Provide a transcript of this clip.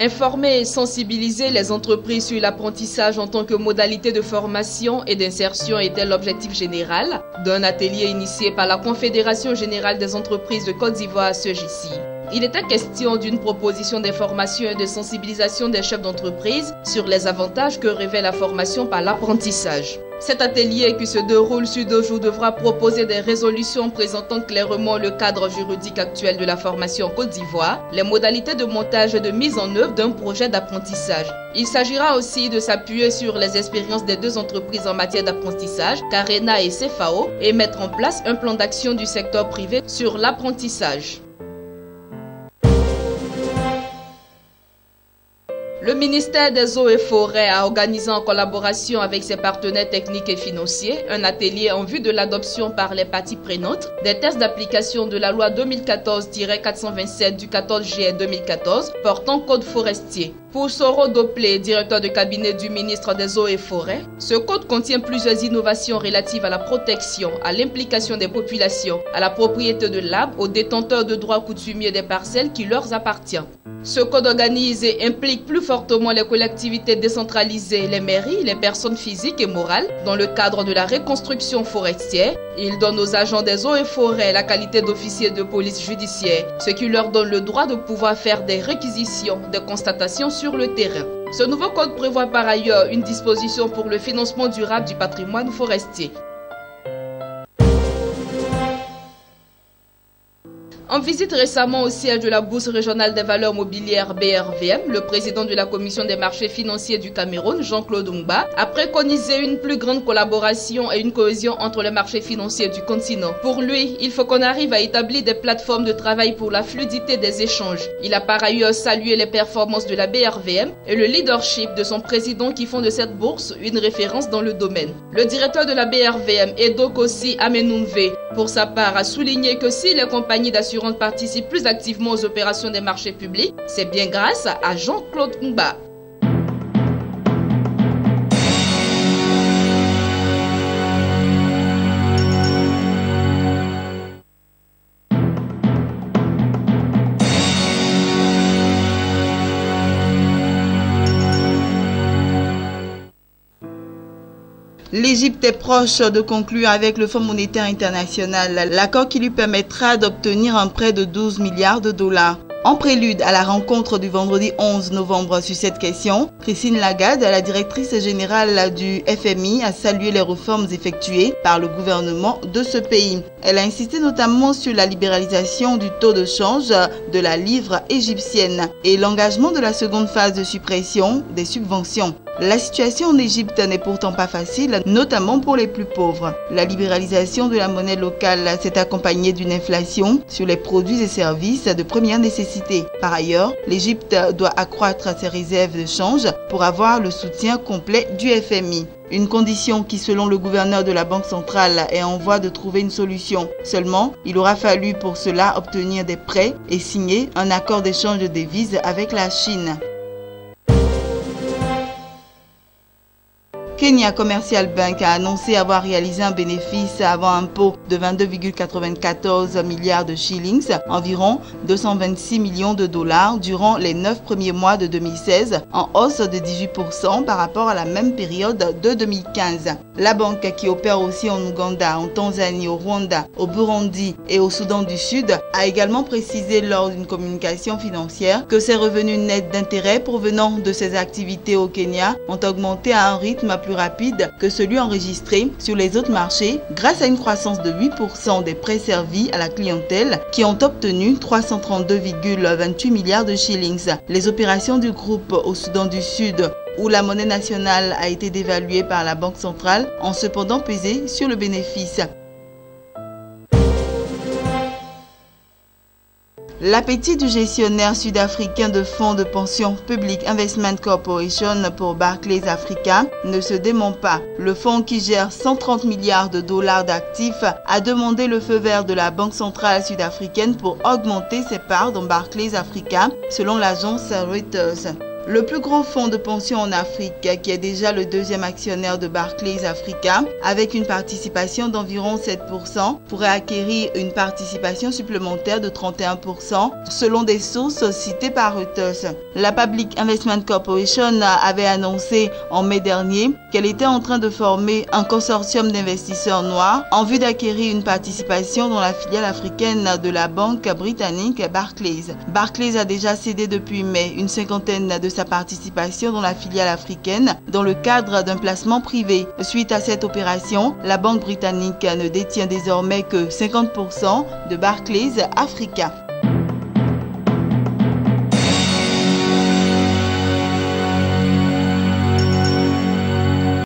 Informer et sensibiliser les entreprises sur l'apprentissage en tant que modalité de formation et d'insertion était l'objectif général d'un atelier initié par la Confédération générale des entreprises de Côte d'Ivoire à CEGICI. Il était question d'une proposition d'information et de sensibilisation des chefs d'entreprise sur les avantages que revêt la formation par l'apprentissage. Cet atelier qui se déroule sur 2 jours devra proposer des résolutions présentant clairement le cadre juridique actuel de la formation en Côte d'Ivoire, les modalités de montage et de mise en œuvre d'un projet d'apprentissage. Il s'agira aussi de s'appuyer sur les expériences des 2 entreprises en matière d'apprentissage, Carena et CFAO, et mettre en place un plan d'action du secteur privé sur l'apprentissage. Le ministère des Eaux et Forêts a organisé en collaboration avec ses partenaires techniques et financiers un atelier en vue de l'adoption par les parties prenantes des tests d'application de la loi 2014-427 du 14 juillet 2014 portant code forestier. Pour Soro Doplé, directeur de cabinet du ministre des Eaux et Forêts, ce code contient plusieurs innovations relatives à la protection, à l'implication des populations, à la propriété de l'arbre, aux détenteurs de droits coutumiers des parcelles qui leur appartiennent. Ce code organisé implique plus fortement les collectivités décentralisées, les mairies, les personnes physiques et morales dans le cadre de la reconstruction forestière. Il donne aux agents des eaux et forêts la qualité d'officiers de police judiciaire, ce qui leur donne le droit de pouvoir faire des réquisitions, des constatations sur le terrain. Ce nouveau code prévoit par ailleurs une disposition pour le financement durable du patrimoine forestier. En visite récemment au siège de la Bourse régionale des valeurs mobilières BRVM, le président de la Commission des marchés financiers du Cameroun, Jean-Claude Ngba, a préconisé une plus grande collaboration et une cohésion entre les marchés financiers du continent. Pour lui, il faut qu'on arrive à établir des plateformes de travail pour la fluidité des échanges. Il a par ailleurs salué les performances de la BRVM et le leadership de son président qui font de cette bourse une référence dans le domaine. Le directeur de la BRVM, Edokosi Amenunve, pour sa part, a souligné que si les compagnies d'assurance participent plus activement aux opérations des marchés publics, c'est bien grâce à Jean-Claude Ngba. L'Égypte est proche de conclure avec le Fonds monétaire international l'accord qui lui permettra d'obtenir un prêt de 12 milliards de dollars. En prélude à la rencontre du vendredi 11 novembre sur cette question, Christine Lagarde, la directrice générale du FMI, a salué les réformes effectuées par le gouvernement de ce pays. Elle a insisté notamment sur la libéralisation du taux de change de la livre égyptienne et l'engagement de la seconde phase de suppression des subventions. La situation en Égypte n'est pourtant pas facile, notamment pour les plus pauvres. La libéralisation de la monnaie locale s'est accompagnée d'une inflation sur les produits et services de première nécessité. Par ailleurs, l'Égypte doit accroître ses réserves de change pour avoir le soutien complet du FMI. Une condition qui, selon le gouverneur de la Banque centrale, est en voie de trouver une solution. Seulement, il aura fallu pour cela obtenir des prêts et signer un accord d'échange de devises avec la Chine. Kenya Commercial Bank a annoncé avoir réalisé un bénéfice avant impôt de 22,94 milliards de shillings, environ 226 millions de dollars durant les 9 premiers mois de 2016, en hausse de 18% par rapport à la même période de 2015. La banque, qui opère aussi en Ouganda, en Tanzanie, au Rwanda, au Burundi et au Soudan du Sud, a également précisé lors d'une communication financière que ses revenus nets d'intérêt provenant de ses activités au Kenya ont augmenté à un rythme plus rapide que celui enregistré sur les autres marchés grâce à une croissance de 8% des prêts servis à la clientèle qui ont obtenu 332,28 milliards de shillings. Les opérations du groupe au Soudan du Sud, où la monnaie nationale a été dévaluée par la Banque centrale, ont cependant pesé sur le bénéfice. L'appétit du gestionnaire sud-africain de fonds de pension Public Investment Corporation pour Barclays Africa ne se dément pas. Le fonds, qui gère 130 milliards de dollars d'actifs, a demandé le feu vert de la Banque centrale sud-africaine pour augmenter ses parts dans Barclays Africa, selon l'agence Reuters. Le plus gros fonds de pension en Afrique, qui est déjà le deuxième actionnaire de Barclays Africa, avec une participation d'environ 7%, pourrait acquérir une participation supplémentaire de 31%, selon des sources citées par Reuters. La Public Investment Corporation avait annoncé en mai dernier qu'elle était en train de former un consortium d'investisseurs noirs en vue d'acquérir une participation dans la filiale africaine de la banque britannique Barclays. Barclays a déjà cédé depuis mai une cinquantaine de sa participation dans la filiale africaine dans le cadre d'un placement privé. Suite à cette opération, la banque britannique ne détient désormais que 50% de Barclays Africa.